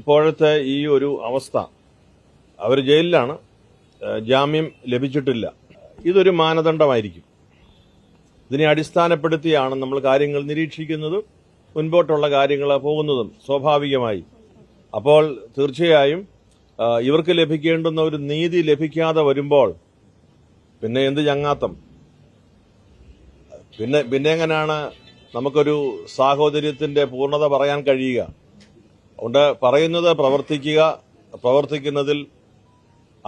ഇപ്പോഴത്തെ ഈ ഒരു അവസ്ഥ, അവർ ജയിലിലാണ്, ജാമ്യം ലഭിച്ചിട്ടില്ല. ഇതൊരു മാനദണ്ഡമായിരിക്കും. ഇതിനെ അടിസ്ഥാനപ്പെടുത്തിയാണ് നമ്മൾ കാര്യങ്ങൾ നിരീക്ഷിക്കുന്നതും മുൻപോട്ടുള്ള കാര്യങ്ങൾ പോകുന്നതും സ്വാഭാവികമായി. അപ്പോൾ തീർച്ചയായും ഇവർക്ക് ലഭിക്കേണ്ടുന്ന ഒരു നീതി ലഭിക്കാതെ വരുമ്പോൾ പിന്നെ എന്ത് ചങ്ങാത്തം, പിന്നെ എങ്ങനെയാണ് നമുക്കൊരു സാഹോദര്യത്തിന്റെ പൂർണ്ണത പറയാൻ കഴിയുക? അതുകൊണ്ട് പറയുന്നത് പ്രവർത്തിക്കുക, പ്രവർത്തിക്കുന്നതിൽ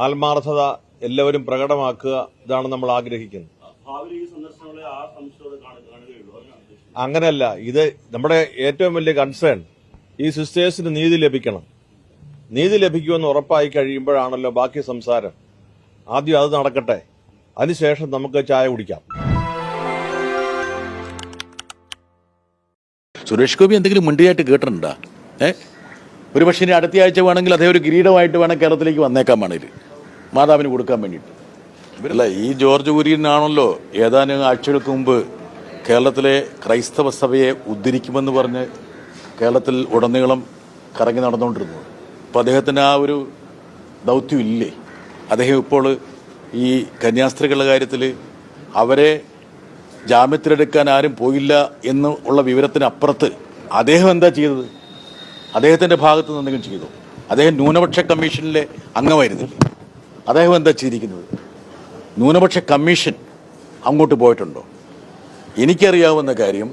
ആത്മാർത്ഥത എല്ലാവരും പ്രകടമാക്കുക, ഇതാണ് നമ്മൾ ആഗ്രഹിക്കുന്നത്. അങ്ങനെയല്ല, ഇത് നമ്മുടെ ഏറ്റവും വലിയ കൺസേൺ ഈ സിസ്റ്റേഴ്സിന് നീതി ലഭിക്കണം. നീതി ലഭിക്കുമെന്ന് ഉറപ്പായി കഴിയുമ്പോഴാണല്ലോ ബാക്കി സംസാരം. ആദ്യം അത് നടക്കട്ടെ, അതിനുശേഷം നമുക്ക് ചായ കുടിക്കാം. സുരേഷ് ഗോപി എന്തെങ്കിലും മുണ്ടിയായിട്ട് കേട്ടിട്ടുണ്ടോ? ഒരു പക്ഷേ ഇനി അടുത്ത ആഴ്ച വേണമെങ്കിൽ അതേ ഒരു കിരീടമായിട്ട് വേണം കേരളത്തിലേക്ക് വന്നേക്കാൻ വേണമെങ്കിൽ മാതാവിന് കൊടുക്കാൻ വേണ്ടിയിട്ട്. ഇവരല്ല, ഈ ജോർജ് കുര്യനാണല്ലോ ഏതാനും ആഴ്ചകൾക്ക് മുമ്പ് കേരളത്തിലെ ക്രൈസ്തവ സഭയെ ഉദ്ധരിക്കുമെന്ന് പറഞ്ഞ് കേരളത്തിൽ ഉടനീളം കറങ്ങി നടന്നുകൊണ്ടിരുന്നത്. അപ്പോൾ അദ്ദേഹത്തിന് ആ ഒരു ദൗത്യം ഇല്ലേ? അദ്ദേഹം ഇപ്പോൾ ഈ കന്യാസ്ത്രീകളുടെ കാര്യത്തിൽ അവരെ ജാമ്യത്തിലെടുക്കാൻ ആരും പോയില്ല എന്നുള്ള വിവരത്തിന് അപ്പുറത്ത് അദ്ദേഹം എന്താ ചെയ്തത്? അദ്ദേഹത്തിൻ്റെ ഭാഗത്ത് നിന്ന് എന്തെങ്കിലും ചെയ്തു? അദ്ദേഹം ന്യൂനപക്ഷ കമ്മീഷനിലെ അംഗമായിരുന്നില്ലേ? അദ്ദേഹം എന്താ ചെയ്തിരിക്കുന്നത്? ന്യൂനപക്ഷ കമ്മീഷൻ അങ്ങോട്ട് പോയിട്ടുണ്ടോ? എനിക്കറിയാവുന്ന കാര്യം,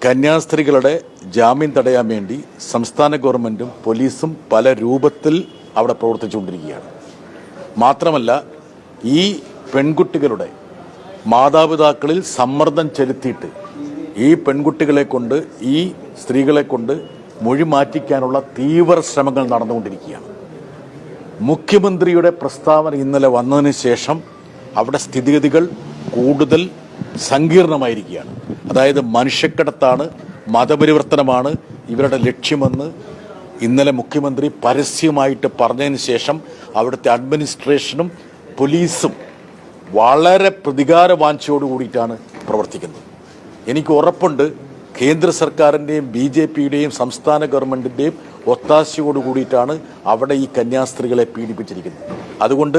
കന്യാസ്ത്രീകളുടെ ജാമ്യം തടയാൻ വേണ്ടി സംസ്ഥാന ഗവൺമെൻറ്റും പോലീസും പല രൂപത്തിൽ അവിടെ പ്രവർത്തിച്ചുകൊണ്ടിരിക്കുകയാണ്. മാത്രമല്ല, ഈ പെൺകുട്ടികളുടെ മാതാപിതാക്കളിൽ സമ്മർദ്ദം ചെലുത്തിയിട്ട് ഈ പെൺകുട്ടികളെ കൊണ്ട്, ഈ സ്ത്രീകളെ കൊണ്ട് മൊഴി മാറ്റിക്കാനുള്ള തീവ്ര ശ്രമങ്ങൾ നടന്നുകൊണ്ടിരിക്കുകയാണ്. മുഖ്യമന്ത്രിയുടെ പ്രസ്താവന ഇന്നലെ വന്നതിന് ശേഷം അവിടെ സ്ഥിതിഗതികൾ കൂടുതൽ സങ്കീർണമായിരിക്കുകയാണ്. അതായത് മനുഷ്യക്കടത്താണ്, മതപരിവർത്തനമാണ് ഇവരുടെ ലക്ഷ്യമെന്ന് ഇന്നലെ മുഖ്യമന്ത്രി പരസ്യമായിട്ട് പറഞ്ഞതിന് ശേഷം അവിടുത്തെ അഡ്മിനിസ്ട്രേഷനും പോലീസും വളരെ പ്രതികാരവാഞ്ചയോട് കൂടിയിട്ടാണ് പ്രവർത്തിക്കുന്നത്. എനിക്ക് ഉറപ്പുണ്ട് കേന്ദ്ര സർക്കാരിൻ്റെയും BJPയുടെയും സംസ്ഥാന ഗവൺമെൻറ്റിൻ്റെയും ഒത്താശയോട് കൂടിയിട്ടാണ് അവിടെ ഈ കന്യാസ്ത്രീകളെ പീഡിപ്പിച്ചിരിക്കുന്നത്. അതുകൊണ്ട്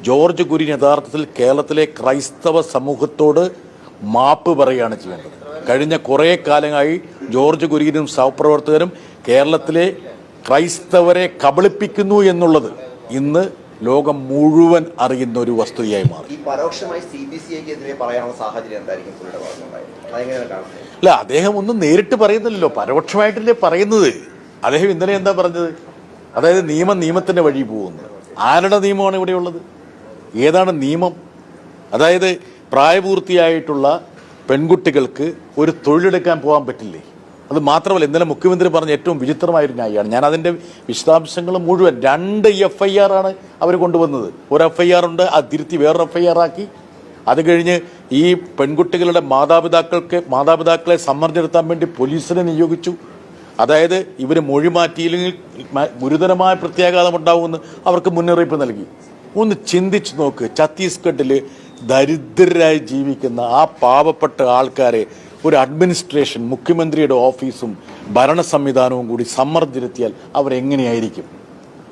ജോർജ് കുര്യൻ യഥാർത്ഥത്തിൽ കേരളത്തിലെ ക്രൈസ്തവ സമൂഹത്തോട് മാപ്പ് പറയുകയാണ് ചെയ്യേണ്ടത്. കഴിഞ്ഞ കുറേ കാലമായി ജോർജ് കുര്യനും സഹപ്രവർത്തകരും കേരളത്തിലെ ക്രൈസ്തവരെ കബളിപ്പിക്കുന്നു എന്നുള്ളത് ഇന്ന് ലോകം മുഴുവൻ അറിയുന്ന ഒരു വസ്തുതയായി മാറി. പരോക്ഷമായി CBCIക്കെതിരെ പറയാനുള്ള സാഹചര്യം എന്തായിരിക്കും? അല്ല, അദ്ദേഹം ഒന്നും നേരിട്ട് പറയുന്നില്ലല്ലോ, പരോക്ഷമായിട്ടല്ലേ പറയുന്നത്. അദ്ദേഹം ഇന്നലെ എന്താ പറഞ്ഞത്? അതായത് നിയമത്തിന്റെ വഴി പോകുന്നു. ആരുടെ നിയമമാണ് ഇവിടെയുള്ളത്? ഏതാണ് നിയമം? അതായത് പ്രായപൂർത്തിയായിട്ടുള്ള പെൺകുട്ടികൾക്ക് ഒരു തൊഴിലെടുക്കാൻ പോകാൻ പറ്റില്ലേ? അത് മാത്രമല്ല, ഇന്നലെ മുഖ്യമന്ത്രി പറഞ്ഞ ഏറ്റവും വിചിത്രമായൊരു ന്യായമാണ്. ഞാൻ അതിൻ്റെ വിശദാംശങ്ങൾ മുഴുവൻ 2 FIR ആണ് അവർ കൊണ്ടുവന്നത്. ഒരു FIR ഉണ്ട്, അത് തിരുത്തി വേറൊരു FIR ആക്കി. അത് കഴിഞ്ഞ് ഈ പെൺകുട്ടികളുടെ മാതാപിതാക്കളെ സമ്മർദ്ദം വേണ്ടി പോലീസിനെ നിയോഗിച്ചു. അതായത് ഇവർ മൊഴി മാറ്റിയില്ലെങ്കിൽ ഗുരുതരമായ പ്രത്യാഘാതം ഉണ്ടാവുമെന്ന് അവർക്ക് മുന്നറിയിപ്പ് നൽകി. ഒന്ന് ചിന്തിച്ചു നോക്ക്, ഛത്തീസ്ഗഡിൽ ദരിദ്രരായി ജീവിക്കുന്ന ആ പാവപ്പെട്ട ആൾക്കാരെ ഒരു അഡ്മിനിസ്ട്രേഷൻ, മുഖ്യമന്ത്രിയുടെ ഓഫീസും ഭരണ സംവിധാനവും കൂടി സമ്മർദ്ദത്തിലെത്തിയാൽ അവരെങ്ങനെയായിരിക്കും?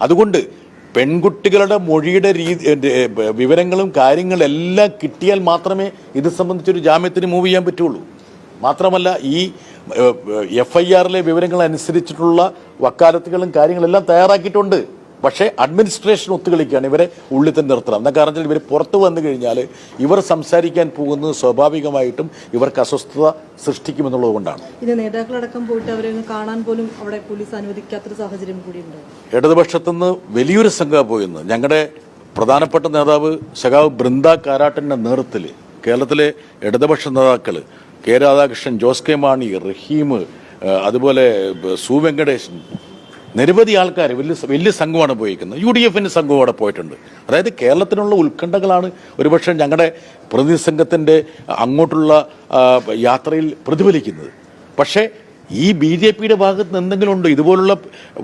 അതുകൊണ്ട് പെൺകുട്ടികളുടെ മൊഴിയുടെ വിവരങ്ങളും കാര്യങ്ങളെല്ലാം കിട്ടിയാൽ മാത്രമേ ഇത് സംബന്ധിച്ചൊരു ജാമ്യത്തിന് മൂവ് ചെയ്യാൻ പറ്റുള്ളൂ. മാത്രമല്ല, ഈ FIRലെ വിവരങ്ങൾ അനുസരിച്ചിട്ടുള്ള വക്കാലത്തുകളും കാര്യങ്ങളെല്ലാം തയ്യാറാക്കിയിട്ടുണ്ട്. പക്ഷേ അഡ്മിനിസ്ട്രേഷൻ ഒത്തുകളിക്കുകയാണ്, ഇവരെ ഉള്ളിൽ തന്നെ നിർത്തണം. എന്താ കാരണം, ഇവർ പുറത്തു വന്നു കഴിഞ്ഞാൽ ഇവർ സംസാരിക്കാൻ പോകുന്നത് സ്വാഭാവികമായിട്ടും ഇവർക്ക് അസ്വസ്ഥത സൃഷ്ടിക്കുമെന്നുള്ളത് കൊണ്ടാണ്. ഇത് നേതാക്കളടക്കം പോയിട്ട് അവരെ കാണാൻ പോലും അവിടെ പോലീസ് അനുവദിക്കാത്തൊരു സാഹചര്യം കൂടിയുണ്ട്. ഇടതുപക്ഷത്തുനിന്ന് വലിയൊരു സംഘം പോയെന്ന് ഞങ്ങളുടെ പ്രധാനപ്പെട്ട നേതാവ് സഖാവ് ബൃന്ദ കാരാട്ടിൻ്റെ നേതൃത്വത്തിൽ കേരളത്തിലെ ഇടതുപക്ഷ നേതാക്കൾ K. രാധാകൃഷ്ണൻ, ജോസ് കെ മാണി, റഹീം, അതുപോലെ സു വെങ്കടേശൻ, നിരവധി ആൾക്കാർ, വലിയ സംഘമാണ് പോയിരിക്കുന്നത്. UDFന്റെ സംഘവും അവിടെ പോയിട്ടുണ്ട്. അതായത് കേരളത്തിനുള്ള ഉത്കണ്ഠകളാണ് ഒരുപക്ഷെ ഞങ്ങളുടെ പ്രതിനിധി സംഘത്തിൻ്റെ അങ്ങോട്ടുള്ള യാത്രയിൽ പ്രതിഫലിക്കുന്നത്. പക്ഷേ ഈ BJPയുടെ ഭാഗത്ത് നിന്ന് എന്തെങ്കിലും ഉണ്ടോ? ഇതുപോലുള്ള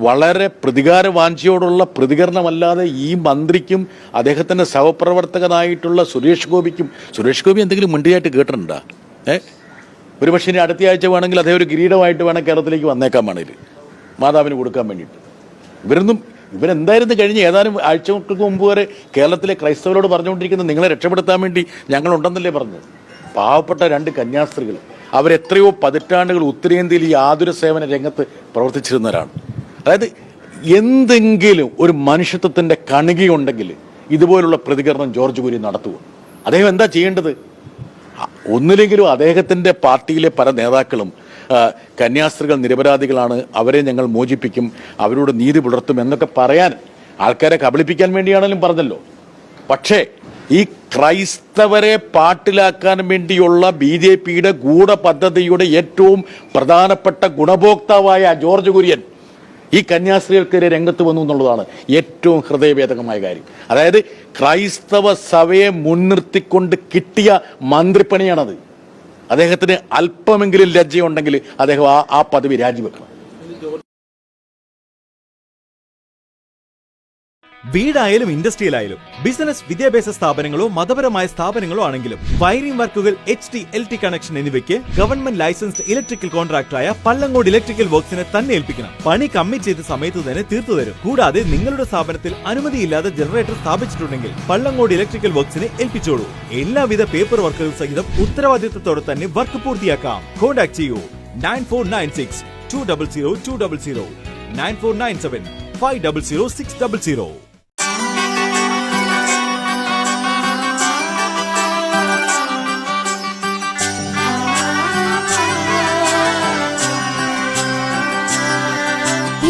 വളരെ പ്രതികാരവാഞ്ചയോടുള്ള പ്രതികരണമല്ലാതെ ഈ മന്ത്രിക്കും അദ്ദേഹത്തിൻ്റെ സഹപ്രവർത്തകനായിട്ടുള്ള സുരേഷ് ഗോപി എന്തെങ്കിലും മുണ്ടിയായിട്ട് കേട്ടിട്ടുണ്ടോ? ഒരു പക്ഷേ ഇനി അടുത്ത ആഴ്ച വേണമെങ്കിൽ അതേ ഒരു കിരീടമായിട്ട് വേണം കേരളത്തിലേക്ക് വന്നേക്കാൻ വേണമെങ്കിൽ മാതാവിന് കൊടുക്കാൻ വേണ്ടിയിട്ട്. ഇവരെന്തായിരുന്നു കഴിഞ്ഞ ഏതാനും ആഴ്ചകൾക്ക് മുമ്പ് വരെ കേരളത്തിലെ ക്രൈസ്തവരോട് പറഞ്ഞുകൊണ്ടിരിക്കുന്നത് നിങ്ങളെ രക്ഷപ്പെടുത്താൻ വേണ്ടി ഞങ്ങളുണ്ടെന്നല്ലേ പറഞ്ഞത്. പാവപ്പെട്ട 2 കന്യാസ്ത്രീകൾ അവരെത്രയോ പതിറ്റാണ്ടുകൾ ഉത്തരേന്ത്യയിൽ ഈ ആതുര സേവന രംഗത്ത് പ്രവർത്തിച്ചിരുന്നവരാണ്. അതായത് എന്തെങ്കിലും ഒരു മനുഷ്യത്വത്തിന്റെ കണികയുണ്ടെങ്കിൽ ഇതുപോലുള്ള പ്രതികരണം ജോർജ് കുര്യൻ നടത്തുക. അദ്ദേഹം എന്താ ചെയ്യേണ്ടത്? ഒന്നില്ലെങ്കിലും അദ്ദേഹത്തിന്റെ പാർട്ടിയിലെ പല നേതാക്കളും കന്യാസ്ത്രീകൾ നിരപരാധികളാണ്, അവരെ ഞങ്ങൾ മോചിപ്പിക്കും, അവരോട് നീതി പുലർത്തും എന്നൊക്കെ പറയാൻ ആൾക്കാരെ കബളിപ്പിക്കാൻ വേണ്ടിയാണെങ്കിലും പറഞ്ഞല്ലോ. പക്ഷേ ഈ ക്രൈസ്തവരെ പാട്ടിലാക്കാൻ വേണ്ടിയുള്ള BJPയുടെ ഗൂഢപദ്ധതിയുടെ ഏറ്റവും പ്രധാനപ്പെട്ട ഗുണഭോക്താവായ ജോർജ് കുര്യൻ ഈ കന്യാസ്ത്രീകൾക്കെതിരെ രംഗത്ത് വന്നു എന്നുള്ളതാണ് ഏറ്റവും ഹൃദയഭേദകമായ കാര്യം. അതായത് ക്രൈസ്തവ സഭയെ മുൻനിർത്തിക്കൊണ്ട് കിട്ടിയ മന്ത്രിപ്പണിയാണത്. അദ്ദേഹത്തിന് അല്പമെങ്കിലും ലജ്ജയുണ്ടെങ്കിൽ അദ്ദേഹം ആ പദവി രാജിവെക്കണം. വീടായാലും ഇൻഡസ്ട്രിയിലായാലും ബിസിനസ്, വിദ്യാഭ്യാസ സ്ഥാപനങ്ങളോ മതപരമായ സ്ഥാപനങ്ങളോ ആണെങ്കിലും വയറിംഗ് വർക്കുകൾ, HT, LT കണക്ഷൻ എന്നിവയ്ക്ക് ഗവൺമെന്റ് ലൈസൻസ്ഡ് ഇലക്ട്രിക്കൽ കോൺട്രാക്ടറായ പള്ളങ്കോട് ഇലക്ട്രിക്കൽ വർക്ക്സിനെ തന്നെ ഏൽപ്പിക്കണം. പണി കമ്മിറ്റ് ചെയ്ത സമയത്ത് തന്നെ തീർത്തു തരും. കൂടാതെ നിങ്ങളുടെ സ്ഥാപനത്തിൽ അനുമതിയില്ലാതെ ജനറേറ്റർ സ്ഥാപിച്ചിട്ടുണ്ടെങ്കിൽ പള്ളങ്കോട് ഇലക്ട്രിക്കൽ വർക്ക്സിനെ ഏൽപ്പിച്ചോളൂ. എല്ലാവിധ പേപ്പർ വർക്കുകൾ സഹിതം ഉത്തരവാദിത്തത്തോടെ തന്നെ വർക്ക് പൂർത്തിയാക്കാം. കോൺടാക്ട് ചെയ്യൂ 9496 200 200 9497 500 600.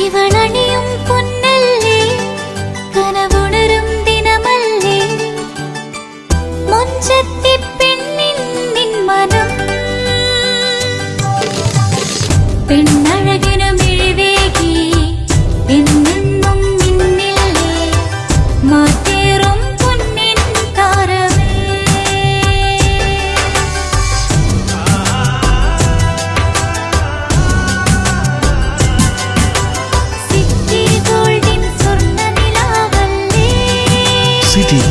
ഇവളണിയും പൊന്നല്ലേ, കനവുണരും ദിനമല്ലേ, മൊഞ്ചത്തി പെണ്ണിൻ നിൻ മനം, പെണ്ണഴകിനു മിഴിവേകി എന്നെന്നും നിന്നില്ലേ, മാറ്റേറും പൊന്നിൻ താരമേ. City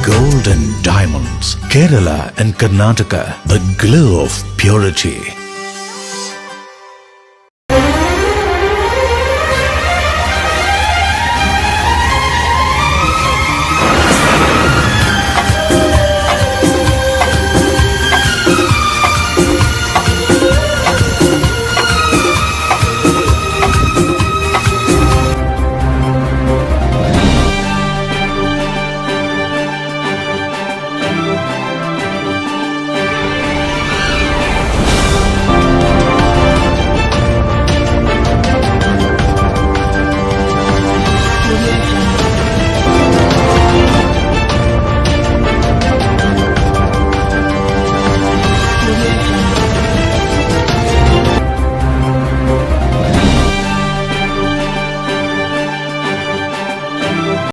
Gold and Diamonds, Kerala and Karnataka, the glow of purity.